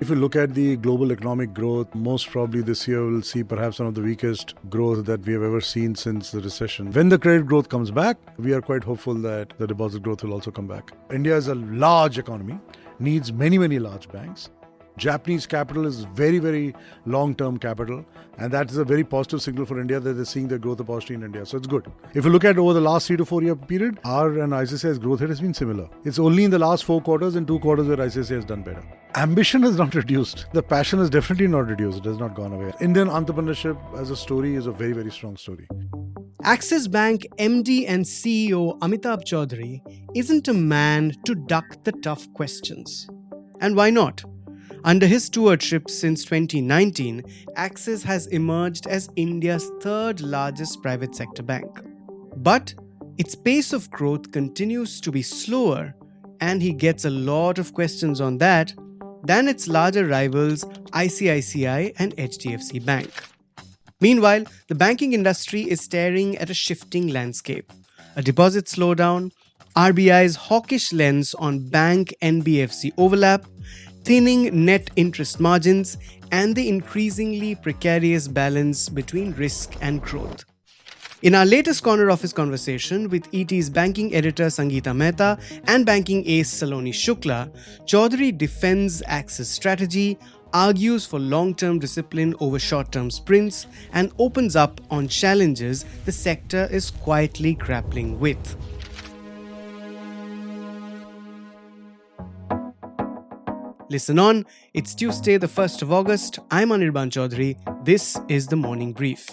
If you look at the global economic growth, most probably this year we'll see perhaps one of the weakest growth that we have ever seen since the recession. When the credit growth comes back, we are quite hopeful that the deposit growth will also come back. India is a large economy, needs many, many large banks. Japanese capital is very, very long-term capital, and that is a very positive signal for India that they're seeing the growth opportunity in India. So it's good. If you look at over the last 3 to 4 year period, our and ICICI's growth rate has been similar. It's only in the last 4 quarters and 2 quarters where ICICI has done better. Ambition has not reduced. The passion has definitely not reduced. It has not gone away. Indian entrepreneurship as a story is a very, very strong story. Axis Bank MD and CEO Amitabh Chaudhry isn't a man to duck the tough questions. And why not? Under his stewardship since 2019, Axis has emerged as India's third largest private sector bank. But its pace of growth continues to be slower, and he gets a lot of questions on that than its larger rivals ICICI and HDFC Bank. Meanwhile, the banking industry is staring at a shifting landscape. A deposit slowdown, RBI's hawkish lens on bank NBFC overlap, thinning net interest margins, and the increasingly precarious balance between risk and growth. In our latest corner office conversation with ET's banking editor Sangita Mehta and banking ace Saloni Shukla, Chaudhry defends Axis strategy, argues for long-term discipline over short-term sprints, and opens up on challenges the sector is quietly grappling with. Listen on, it's Tuesday the 1st of August. I'm Anirban Chaudhry. This is the Morning Brief.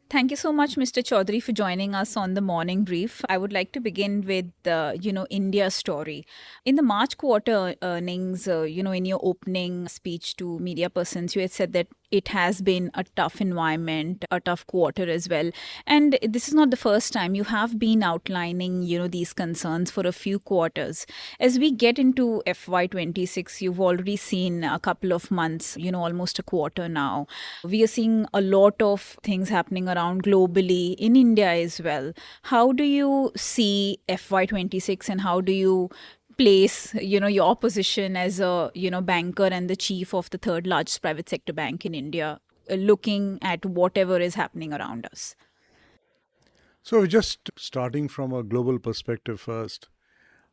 Thank you so much, Mr. Chaudhry, for joining us on the Morning Brief. I would like to begin with, India's story. In the March quarter earnings, in your opening speech to media persons, you had said that it has been a tough environment, a tough quarter as well. And this is not the first time. You have been outlining, these concerns for a few quarters. As we get into FY26, you've already seen a couple of months, almost a quarter now. We are seeing a lot of things happening around globally, in India as well. How do you see FY26 and how do you place, your position as a, banker and the chief of the third largest private sector bank in India, looking at whatever is happening around us? So just starting from a global perspective first,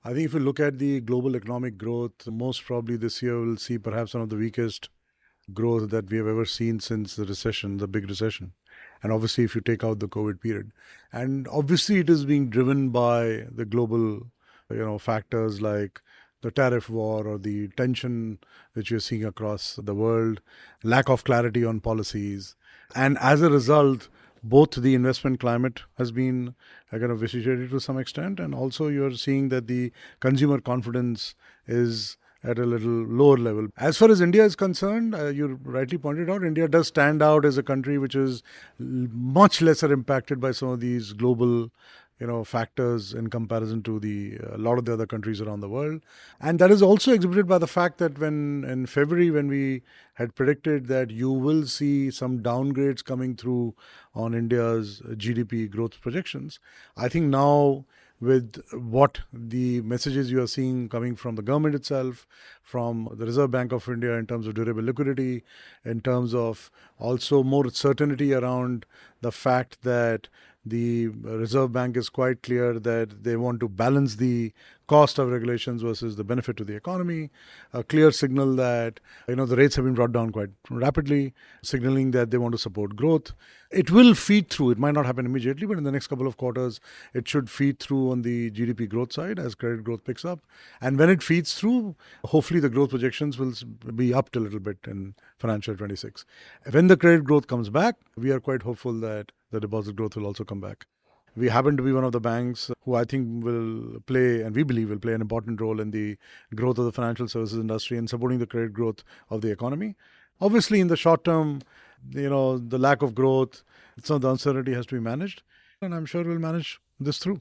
I think if you look at the global economic growth, most probably this year we'll see perhaps one of the weakest growth that we have ever seen since the recession, the big recession. And obviously if you take out the COVID period. And obviously it is being driven by the global factors like the tariff war or the tension which you're seeing across the world, lack of clarity on policies. And as a result, both the investment climate has been kind of vitiated to some extent, and also you're seeing that the consumer confidence is at a little lower level. As far as India is concerned, you rightly pointed out, India does stand out as a country which is much lesser impacted by some of these global factors in comparison to a lot of the other countries around the world. And that is also exhibited by the fact that in February, when we had predicted that you will see some downgrades coming through on India's GDP growth projections, I think now with what the messages you are seeing coming from the government itself, from the Reserve Bank of India in terms of durable liquidity, in terms of also more certainty around the fact that the Reserve Bank is quite clear that they want to balance the cost of regulations versus the benefit to the economy. A clear signal that, the rates have been brought down quite rapidly, signaling that they want to support growth. It will feed through. It might not happen immediately, but in the next couple of quarters, it should feed through on the GDP growth side as credit growth picks up. And when it feeds through, hopefully the growth projections will be upped a little bit in financial 26. When the credit growth comes back, we are quite hopeful that the deposit growth will also come back. We happen to be one of the banks who I think will play, and we believe will play an important role in the growth of the financial services industry and supporting the credit growth of the economy. Obviously, in the short term, the lack of growth, some of the uncertainty has to be managed, and I'm sure we'll manage this through.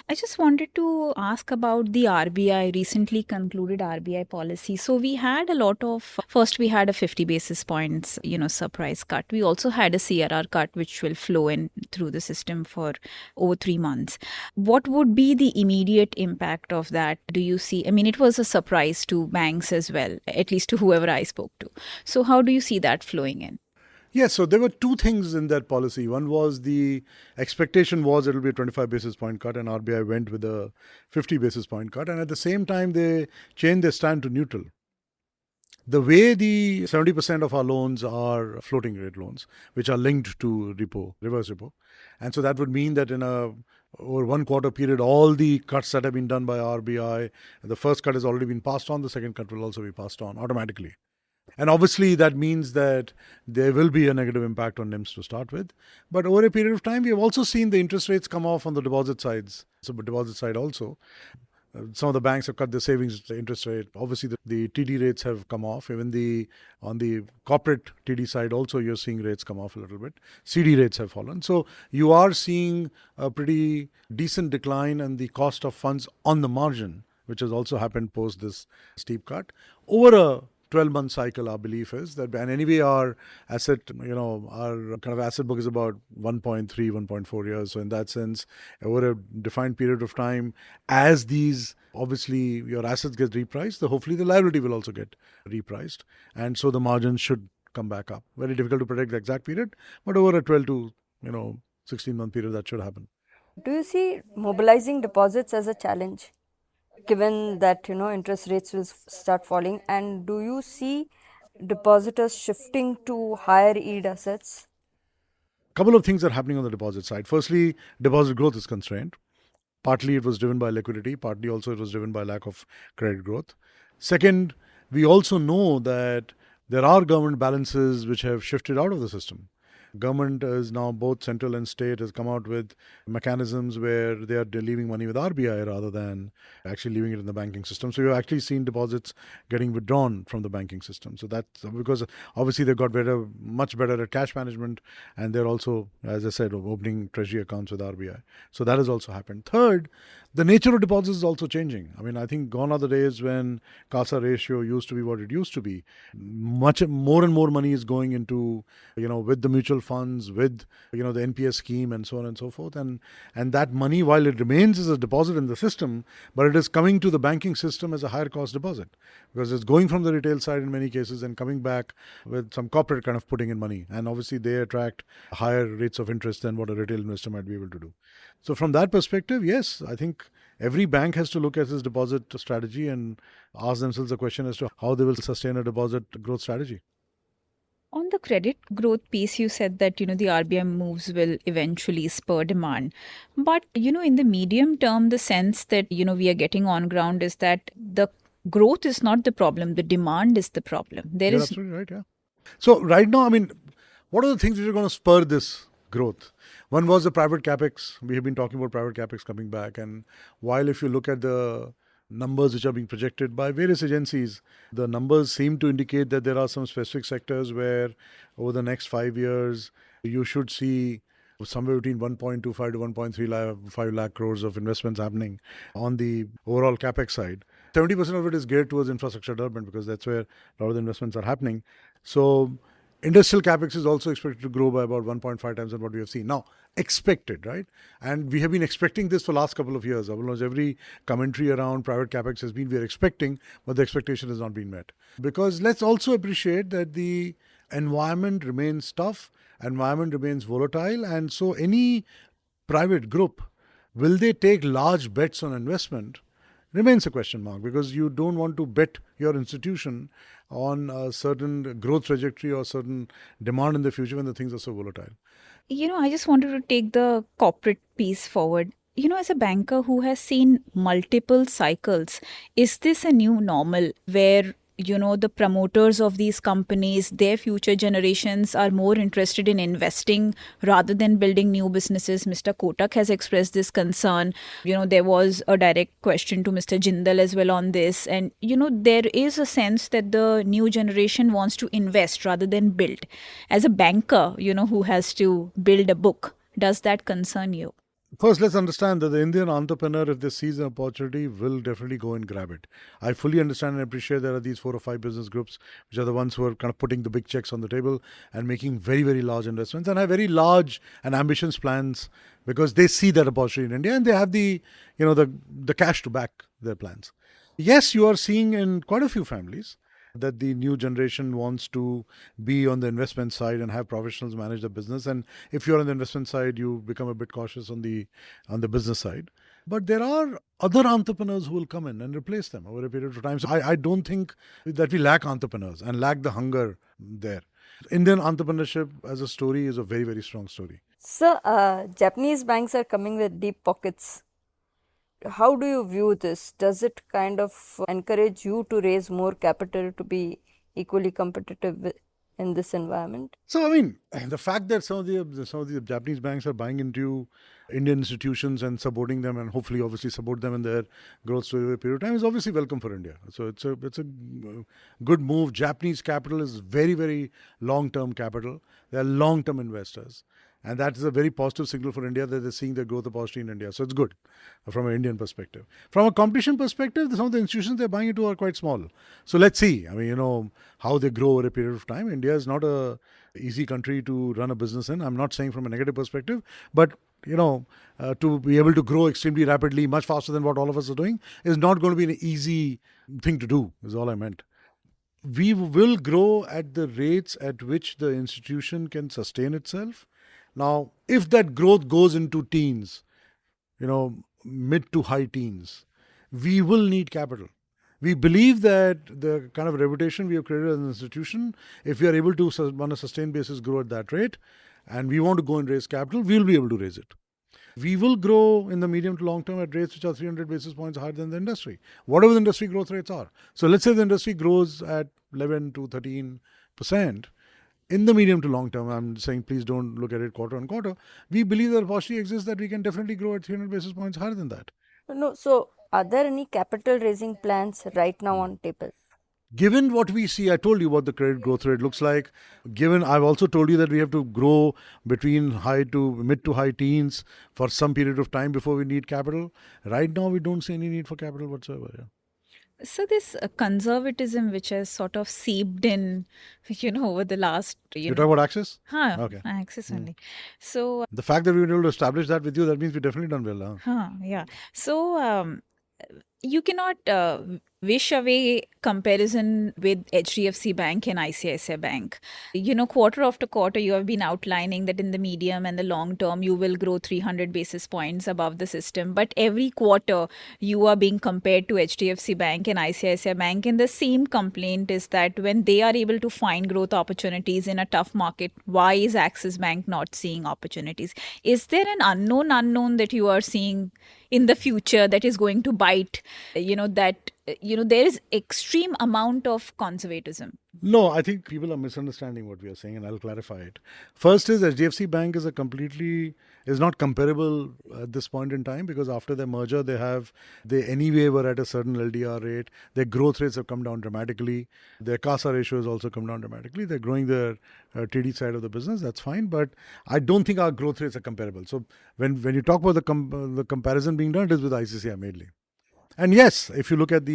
I just wanted to ask about the RBI, recently concluded RBI policy. So we had a lot of, first we had a 50 basis points, surprise cut. We also had a CRR cut, which will flow in through the system for over 3 months. What would be the immediate impact of that? Do you see? I mean, it was a surprise to banks as well, at least to whoever I spoke to. So how do you see that flowing in? Yes, so there were two things in that policy. One was the expectation was it will be a 25 basis point cut, and RBI went with a 50 basis point cut. And at the same time, they changed their stand to neutral. The way the 70% of our loans are floating rate loans, which are linked to repo, reverse repo. And so that would mean that in a over 1 quarter period, all the cuts that have been done by RBI, the first cut has already been passed on, the second cut will also be passed on automatically. And obviously, that means that there will be a negative impact on NIMs to start with. But over a period of time, we have also seen the interest rates come off on the deposit sides. So, deposit side also. Some of the banks have cut their savings interest rate. Obviously, the TD rates have come off. Even on the corporate TD side also, you're seeing rates come off a little bit. CD rates have fallen. So you are seeing a pretty decent decline in the cost of funds on the margin, which has also happened post this steep cut. Over a 12-month cycle, our belief is that, and anyway, our asset, our kind of asset book is about 1.3, 1.4 years. So in that sense, over a defined period of time, as these, obviously, your assets get repriced, hopefully the liability will also get repriced. And so the margins should come back up. Very difficult to predict the exact period, but over a 12 to, 16-month period, that should happen. Do you see mobilizing deposits as a challenge, given that interest rates will start falling, and do you see depositors shifting to higher yield assets? Couple of things are happening on the deposit side. Firstly, deposit growth is constrained. Partly it was driven by liquidity, partly also it was driven by lack of credit growth. Second, we also know that there are government balances which have shifted out of the system. Government is now, both central and state, has come out with mechanisms where they are leaving money with RBI rather than actually leaving it in the banking system. So you've actually seen deposits getting withdrawn from the banking system. So that's because obviously they've got much better at cash management, and they're also, as I said, opening treasury accounts with RBI. So that has also happened. Third, the nature of deposits is also changing. I mean, I think gone are the days when CASA ratio used to be what it used to be. Much more and more money is going into, with the mutual funds, with, the NPS scheme and so on and so forth. And that money, while it remains as a deposit in the system, but it is coming to the banking system as a higher cost deposit because it's going from the retail side in many cases and coming back with some corporate kind of putting in money. And obviously they attract higher rates of interest than what a retail investor might be able to do. So from that perspective, yes, I think every bank has to look at its deposit strategy and ask themselves the question as to how they will sustain a deposit growth strategy. On the credit growth piece, you said that, the RBI moves will eventually spur demand. But, in the medium term, the sense that, we are getting on ground is that the growth is not the problem. The demand is the problem. You're absolutely right, yeah. So right now, I mean, what are the things which are going to spur this growth? One was the private capex. We have been talking about private capex coming back. And while if you look at the numbers which are being projected by various agencies, the numbers seem to indicate that there are some specific sectors where over the next 5 years, you should see somewhere between 1.25 to 1.35 lakh crores of investments happening on the overall capex side. 70% of it is geared towards infrastructure development because that's where a lot of the investments are happening. So industrial capex is also expected to grow by about 1.5 times than what we have seen. Now, expected, right? And we have been expecting this for the last couple of years. Almost every commentary around private capex has been, we are expecting, but the expectation has not been met. Because let's also appreciate that the environment remains tough, environment remains volatile, and so any private group, will they take large bets on investment? Remains a question mark because you don't want to bet your institution on a certain growth trajectory or certain demand in the future when the things are so volatile. I just wanted to take the corporate piece forward. As a banker who has seen multiple cycles, is this a new normal where the promoters of these companies, their future generations are more interested in investing rather than building new businesses? Mr. Kotak has expressed this concern. There was a direct question to Mr. Jindal as well on this. And, there is a sense that the new generation wants to invest rather than build. As a banker, who has to build a book, does that concern you? First, let's understand that the Indian entrepreneur, if they seize an opportunity, will definitely go and grab it. I fully understand and appreciate there are these 4 or 5 business groups which are the ones who are kind of putting the big checks on the table and making very, very large investments and have very large and ambitious plans because they see that opportunity in India and they have the cash to back their plans. Yes, you are seeing in quite a few families that the new generation wants to be on the investment side and have professionals manage the business. And if you're on the investment side, you become a bit cautious on the business side. But there are other entrepreneurs who will come in and replace them over a period of time. So I don't think that we lack entrepreneurs and lack the hunger there. Indian entrepreneurship as a story is a very, very strong story. So, Japanese banks are coming with deep pockets. How do you view this? Does it kind of encourage you to raise more capital to be equally competitive in this environment? So, I mean, the fact that some of the Japanese banks are buying into Indian institutions and supporting them, and hopefully, obviously, support them in their growth story over a period of time is obviously welcome for India. So, it's a good move. Japanese capital is very, very long-term capital. They are long-term investors. And that is a very positive signal for India that they're seeing the growth opportunity in India. So it's good from an Indian perspective. From a competition perspective, some of the institutions they're buying into are quite small. So let's see. I mean, how they grow over a period of time. India is not a easy country to run a business in. I'm not saying from a negative perspective, but to be able to grow extremely rapidly, much faster than what all of us are doing, is not going to be an easy thing to do, is all I meant. We will grow at the rates at which the institution can sustain itself. Now, if that growth goes into teens, mid to high teens, we will need capital. We believe that the kind of reputation we have created as an institution, if we are able to, on a sustained basis, grow at that rate, and we want to go and raise capital, we'll be able to raise it. We will grow in the medium to long term at rates which are 300 basis points higher than the industry, whatever the industry growth rates are. So let's say the industry grows at 11 to 13%. In the medium to long term, I'm saying please don't look at it quarter on quarter. We believe that opportunity exists that we can definitely grow at 300 basis points higher than that. No, so are there any capital raising plans right now on table? Given what we see, I told you what the credit growth rate looks like. I've also told you that we have to grow between mid to high teens for some period of time before we need capital. Right now, we don't see any need for capital whatsoever. Yeah. So this conservatism which has sort of seeped in, over the last, You're talking about Axis? Okay. Axis only. So the fact that we were able to establish that with you, that means we definitely done well. yeah. So you cannot wish away comparison with HDFC Bank and ICICI Bank. Quarter after quarter, you have been outlining that in the medium and the long term, you will grow 300 basis points above the system. But every quarter, you are being compared to HDFC Bank and ICICI Bank. And the same complaint is that when they are able to find growth opportunities in a tough market, why is Axis Bank not seeing opportunities? Is there an unknown that you are seeing in the future that is going to bite, there is extreme amount of conservatism? No, I think people are misunderstanding what we are saying, and I'll clarify it. First is HDFC Bank is not comparable at this point in time because after their merger, they anyway were at a certain LDR rate. Their growth rates have come down dramatically. Their CASA ratio has also come down dramatically. They're growing their TD side of the business. That's fine, but I don't think our growth rates are comparable. So when you talk about the comparison being done, it is with ICICI mainly. And yes, if you look at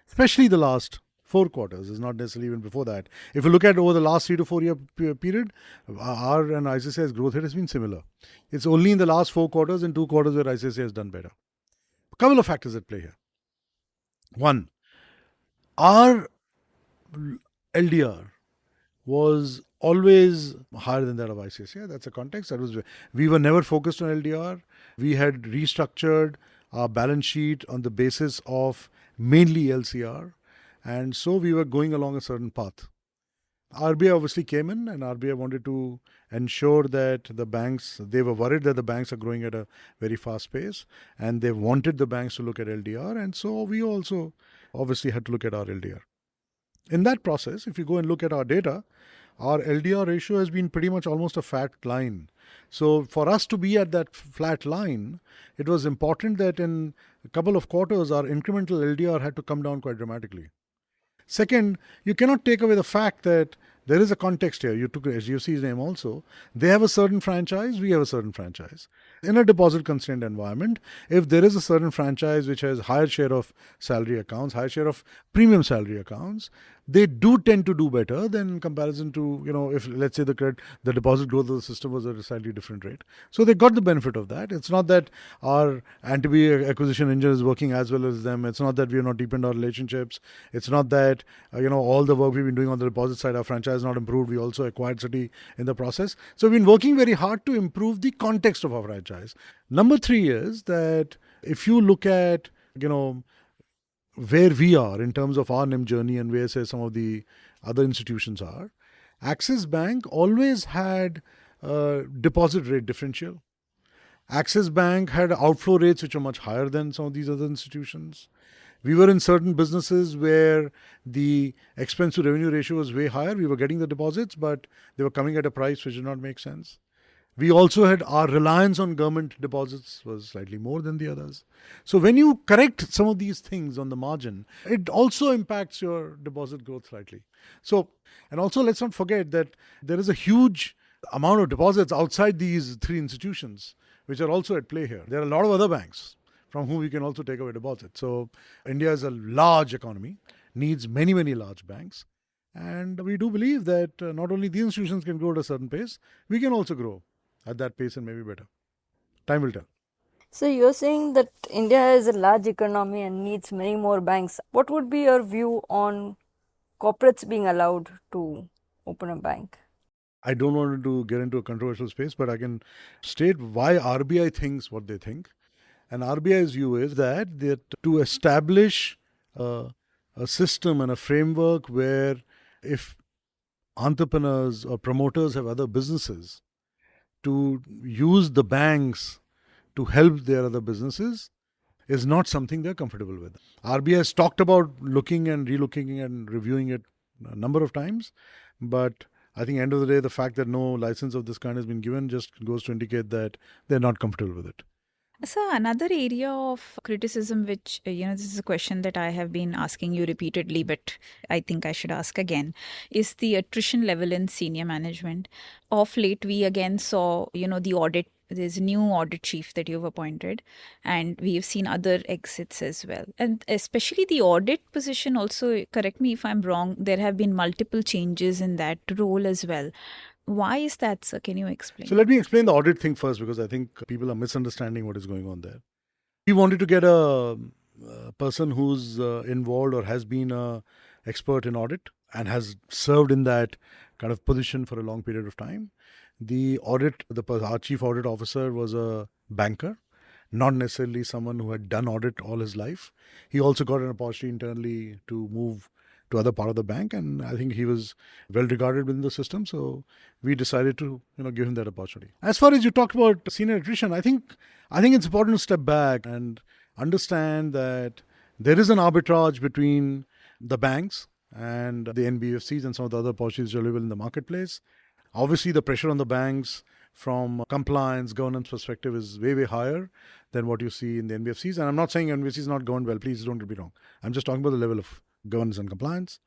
especially the last 4 quarters, is not necessarily even before that. If you look at over the last 3 to 4 year period, our and ICICI's growth rate has been similar. It's only in the last 4 quarters and 2 quarters where ICICI has done better. A couple of factors at play here. One, our LDR was always higher than that of ICICI. That's a context. We were never focused on LDR. We had restructured our balance sheet on the basis of mainly LCR. And so we were going along a certain path. RBI obviously came in and RBI wanted to ensure that they were worried that the banks are growing at a very fast pace and they wanted the banks to look at LDR. And so we also obviously had to look at our LDR. In that process, if you go and look at our data, our LDR ratio has been pretty much almost a flat line. So for us to be at that flat line, it was important that in a couple of quarters, our incremental LDR had to come down quite dramatically. Second, you cannot take away the fact that There is a context here. You took HDFC's name also. They have a certain franchise, we have a certain franchise. In a deposit constrained environment, if there is a certain franchise which has higher share of salary accounts, higher share of premium salary accounts, they do tend to do better than in comparison to, if let's say the deposit growth of the system was at a slightly different rate. So they got the benefit of that. It's not that our anti acquisition engine is working as well as them. It's not that we are not deepened our relationships. It's not that, all the work we've been doing on the deposit side, our franchise not improved. We also acquired Citi in the process. So we've been working very hard to improve the context of our franchise. Number 3 is that if you look at, where we are in terms of our NIM journey and where, say, some of the other institutions are, Axis Bank always had a deposit rate differential. Axis Bank had outflow rates which are much higher than some of these other institutions. We were in certain businesses where the expense to revenue ratio was way higher. We were getting the deposits, but they were coming at a price which did not make sense. We also had our reliance on government deposits was slightly more than the others. So when you correct some of these things on the margin, it also impacts your deposit growth slightly. So, and also let's not forget that there is a huge amount of deposits outside these 3 institutions, which are also at play here. There are a lot of other banks from whom we can also take away deposits. So India is a large economy, needs many, many large banks. And we do believe that not only these institutions can grow at a certain pace, we can also grow at that pace and maybe better. Time will tell. So you're saying that India is a large economy and needs many more banks. What would be your view on corporates being allowed to open a bank? I don't want to get into a controversial space, but I can state why RBI thinks what they think. And RBI's view is that to establish a system and a framework where if entrepreneurs or promoters have other businesses, to use the banks to help their other businesses is not something they're comfortable with. RBI has talked about looking and relooking and reviewing it a number of times, but I think end of the day, the fact that no license of this kind has been given just goes to indicate that they're not comfortable with it. So another area of criticism, which, this is a question that I have been asking you repeatedly, but I think I should ask again, is the attrition level in senior management. Of late, we again saw, the audit. There's a new audit chief that you've appointed, and we have seen other exits as well. And especially the audit position also, correct me if I'm wrong, there have been multiple changes in that role as well. Why is that, sir? Can you explain? So let me explain the audit thing first, because I think people are misunderstanding what is going on there. We wanted to get a person who's involved or has been an expert in audit and has served in that kind of position for a long period of time. Our chief audit officer was a banker, not necessarily someone who had done audit all his life. He also got an opportunity internally to move to other part of the bank, and I think he was well regarded within the system. So we decided to give him that opportunity. As far as you talked about senior attrition, I think it's important to step back and understand that there is an arbitrage between the banks and the NBFCs and some of the other opportunities available in the marketplace. Obviously, the pressure on the banks from compliance, governance perspective is way, way higher than what you see in the NBFCs. And I'm not saying NBFCs not governed well. Please don't get me wrong. I'm just talking about the level of governance and compliance.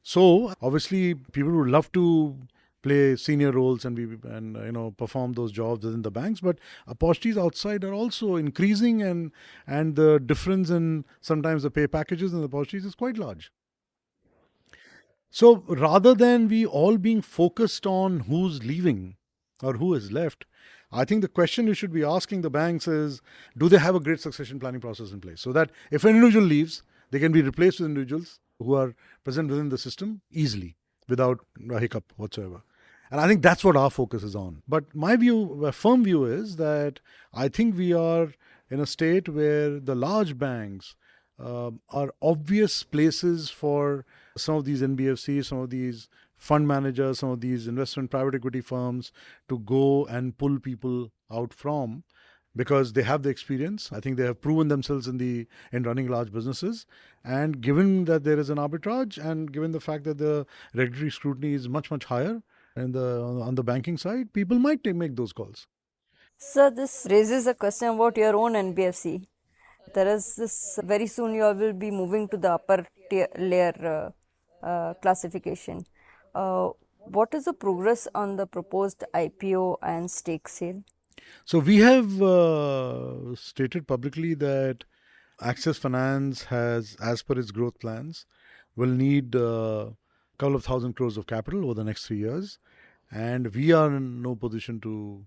So obviously, people would love to play senior roles and perform those jobs within the banks, but opportunities outside are also increasing, and the difference in sometimes the pay packages and the opportunities is quite large. So rather than we all being focused on who's leaving or who is left, I think the question you should be asking the banks is, do they have a great succession planning process in place so that if an individual leaves, they can be replaced with individuals who are present within the system easily without a hiccup whatsoever. And I think that's what our focus is on. But my firm view is that I think we are in a state where the large banks are obvious places for some of these NBFCs, some of these fund managers, some of these investment private equity firms to go and pull people out from, because they have the experience. I think they have proven themselves in running large businesses. And given that there is an arbitrage, and given the fact that the regulatory scrutiny is much, much higher on the banking side, people might make those calls. Sir, this raises a question about your own NBFC. There is this, very soon you all will be moving to the upper tier layer classification. What is the progress on the proposed IPO and stake sale? So we have stated publicly that Access Finance has, as per its growth plans, will need a couple of thousand crores of capital over the next 3 years. And we are in no position to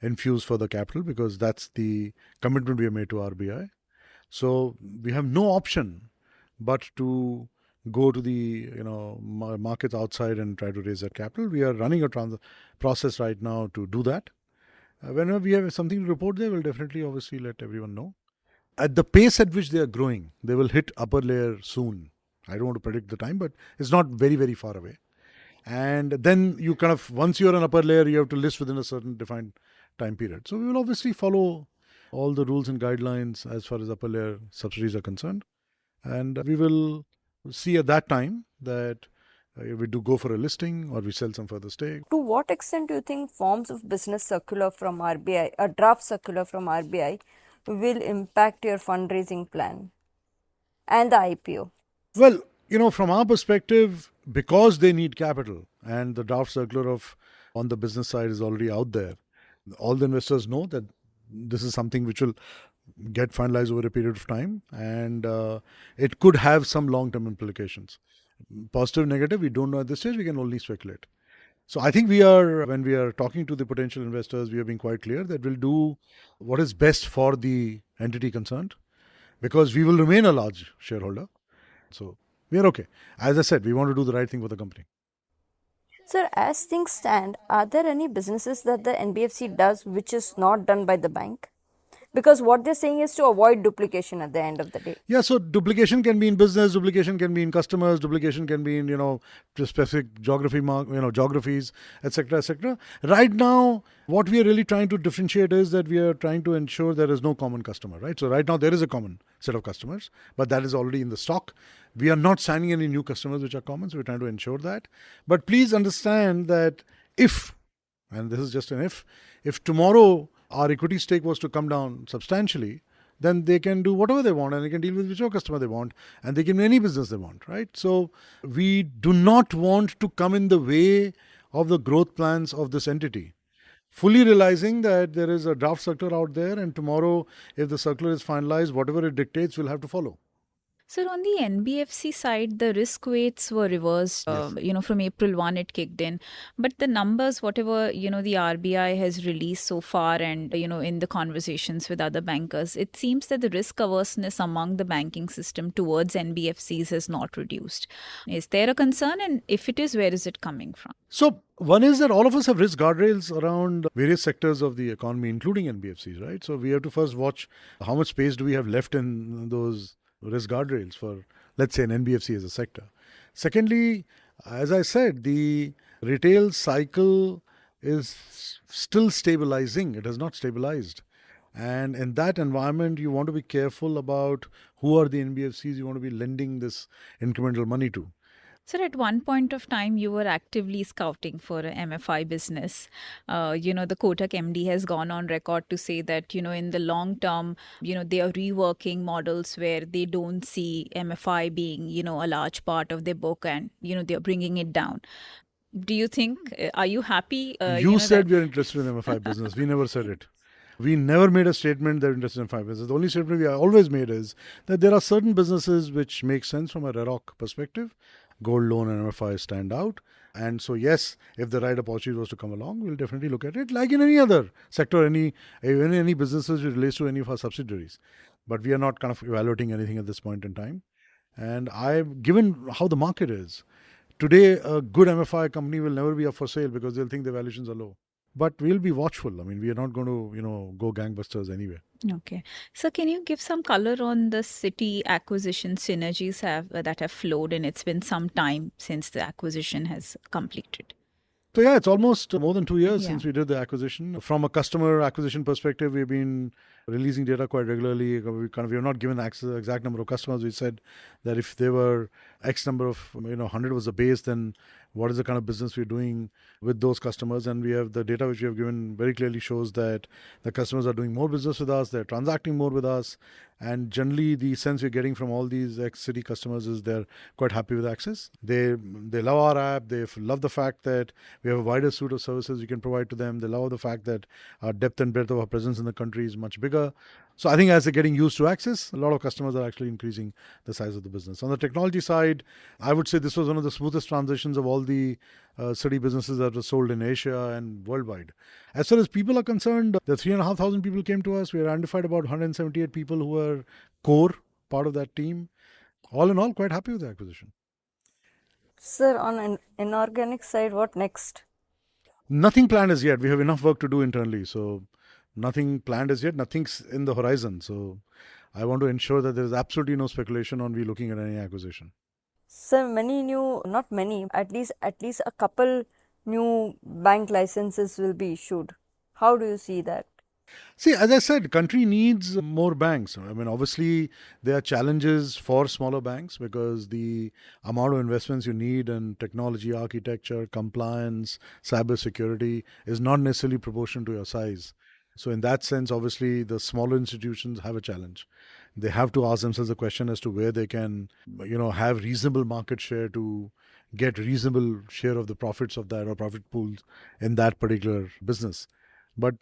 infuse further capital because that's the commitment we have made to RBI. So we have no option but to go to the markets outside and try to raise that capital. We are running a process right now to do that. Whenever we have something to report there, we'll definitely obviously let everyone know. At the pace at which they are growing, they will hit upper layer soon. I don't want to predict the time, but it's not very, very far away. And then you kind of, once you're an upper layer, you have to list within a certain defined time period. So we will obviously follow all the rules and guidelines as far as upper layer subsidiaries are concerned. And we will see at that time that we do go for a listing or we sell some further stake. To what extent do you think forms of business circular from RBI, a draft circular from RBI, will impact your fundraising plan and the IPO? Well, from our perspective, because they need capital and the draft circular on the business side is already out there, all the investors know that this is something which will get finalized over a period of time, and it could have some long-term implications. Positive, negative, we don't know at this stage. We can only speculate. So I think when we are talking to the potential investors, we have been quite clear that we'll do what is best for the entity concerned, because we will remain a large shareholder. So we are okay. As I said, we want to do the right thing for the company. Sir, as things stand, are there any businesses that the NBFC does which is not done by the bank? Because what they're saying is to avoid duplication at the end of the day. Yeah, so duplication can be in business, duplication can be in customers, duplication can be in specific geographies, etc., etc. Right now, what we are really trying to differentiate is that we are trying to ensure there is no common customer, right? So right now there is a common set of customers, but that is already in the stock. We are not signing any new customers which are common, so we're trying to ensure that. But please understand that if, and this is just an if tomorrow our equity stake was to come down substantially, then they can do whatever they want and they can deal with whichever customer they want and they can do any business they want, right? So we do not want to come in the way of the growth plans of this entity. Fully realizing that there is a draft circular out there and tomorrow, if the circular is finalized, whatever it dictates, we'll have to follow. So on the NBFC side, the risk weights were reversed. Yes. From April 1, it kicked in. But the numbers, whatever, the RBI has released so far and, in the conversations with other bankers, it seems that the risk averseness among the banking system towards NBFCs has not reduced. Is there a concern? And if it is, where is it coming from? So one is that all of us have risk guardrails around various sectors of the economy, including NBFCs, right? So we have to first watch how much space do we have left in those risk guardrails for, let's say, an NBFC as a sector. Secondly, as I said, the retail cycle is still stabilizing. It has not stabilized. And in that environment, you want to be careful about who are the NBFCs you want to be lending this incremental money to. Sir, at one point of time, you were actively scouting for a MFI business. The Kotak MD has gone on record to say that, in the long term, they are reworking models where they don't see MFI being, a large part of their book and, they are bringing it down. Do you think, are you happy? You said we are interested in MFI business. We never said it. We never made a statement that we're interested in MFI business. The only statement we always made is that there are certain businesses which make sense from a REROC perspective. Gold loan and MFI stand out. And so, yes, if the right opportunity was to come along, we'll definitely look at it like in any other sector, any businesses which relates to any of our subsidiaries. But we are not kind of evaluating anything at this point in time. And given how the market is, today a good MFI company will never be up for sale because they'll think the valuations are low. But we'll be watchful. I mean, we are not going to, go gangbusters anywhere. Okay. So can you give some color on the City acquisition synergies that have flowed, and it's been some time since the acquisition has completed? So yeah, it's almost more than 2 years since we did the acquisition. From a customer acquisition perspective, we've been releasing data quite regularly. We have not given exact number of customers. We said that if there were X number of, 100 was the base, then what is the kind of business we're doing with those customers. And we have the data which we have given very clearly shows that the customers are doing more business with us, they're transacting more with us. And generally, the sense we're getting from all these ex-Citi customers is they're quite happy with Axis. They love our app. They love the fact that we have a wider suite of services we can provide to them. They love the fact that our depth and breadth of our presence in the country is much bigger. So I think as they're getting used to Axis, a lot of customers are actually increasing the size of the business. On the technology side, I would say this was one of the smoothest transitions of all the Citi businesses that were sold in Asia and worldwide. As far as people are concerned, the 3,500 people came to us. We identified about 178 people who were core part of that team. All in all, quite happy with the acquisition. Sir, on an inorganic side, what next? Nothing planned as yet. We have enough work to do internally. So nothing planned as yet. Nothing's in the horizon. So I want to ensure that there is absolutely no speculation on we looking at any acquisition. Sir, not many, at least a couple new bank licenses will be issued. How do you see that? See, as I said, country needs more banks. I mean, obviously, there are challenges for smaller banks because the amount of investments you need in technology, architecture, compliance, cyber security is not necessarily proportional to your size. So in that sense, obviously, the smaller institutions have a challenge. They have to ask themselves the question as to where they can, have reasonable market share to get reasonable share of the profits of that or profit pools in that particular business. But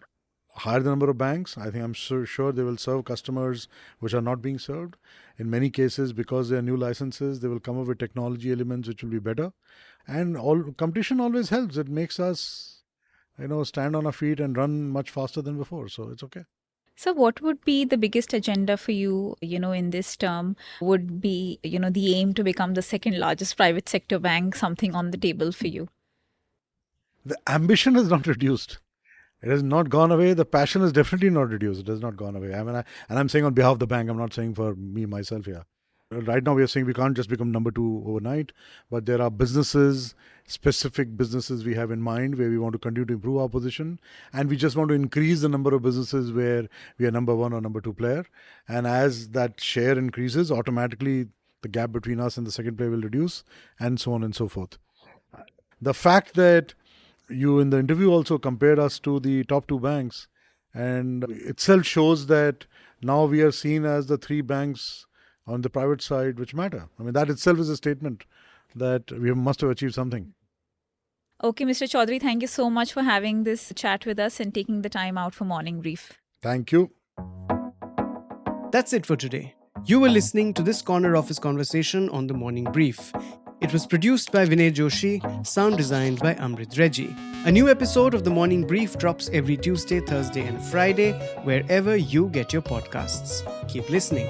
hire the number of banks, I think I'm sure they will serve customers which are not being served. In many cases, because they are new licenses, they will come up with technology elements which will be better. And competition always helps. It makes us stand on our feet and run much faster than before. So it's okay. So what would be the biggest agenda for you, in this term? Would be, the aim to become the second largest private sector bank, something on the table for you? The ambition has not reduced. It has not gone away. The passion is definitely not reduced. It has not gone away. And I'm saying on behalf of the bank, I'm not saying for me, myself here. Right now, we are saying we can't just become number 2 overnight, but there are specific businesses we have in mind where we want to continue to improve our position. And we just want to increase the number of businesses where we are number 1 or number 2 player. And as that share increases, automatically the gap between us and the second player will reduce, and so on and so forth. The fact that you in the interview also compared us to the top 2 banks, and itself shows that now we are seen as the 3 banks on the private side which matter. I mean, that itself is a statement that we must have achieved something. Okay, Mr. Chaudhry, thank you so much for having this chat with us and taking the time out for Morning Brief. Thank you. That's it for today. You were listening to this corner office conversation on the Morning Brief. It was produced by Vinay Joshi, sound designed by Amrit Reggie. A new episode of the Morning Brief drops every Tuesday, Thursday, and Friday, wherever you get your podcasts. Keep listening.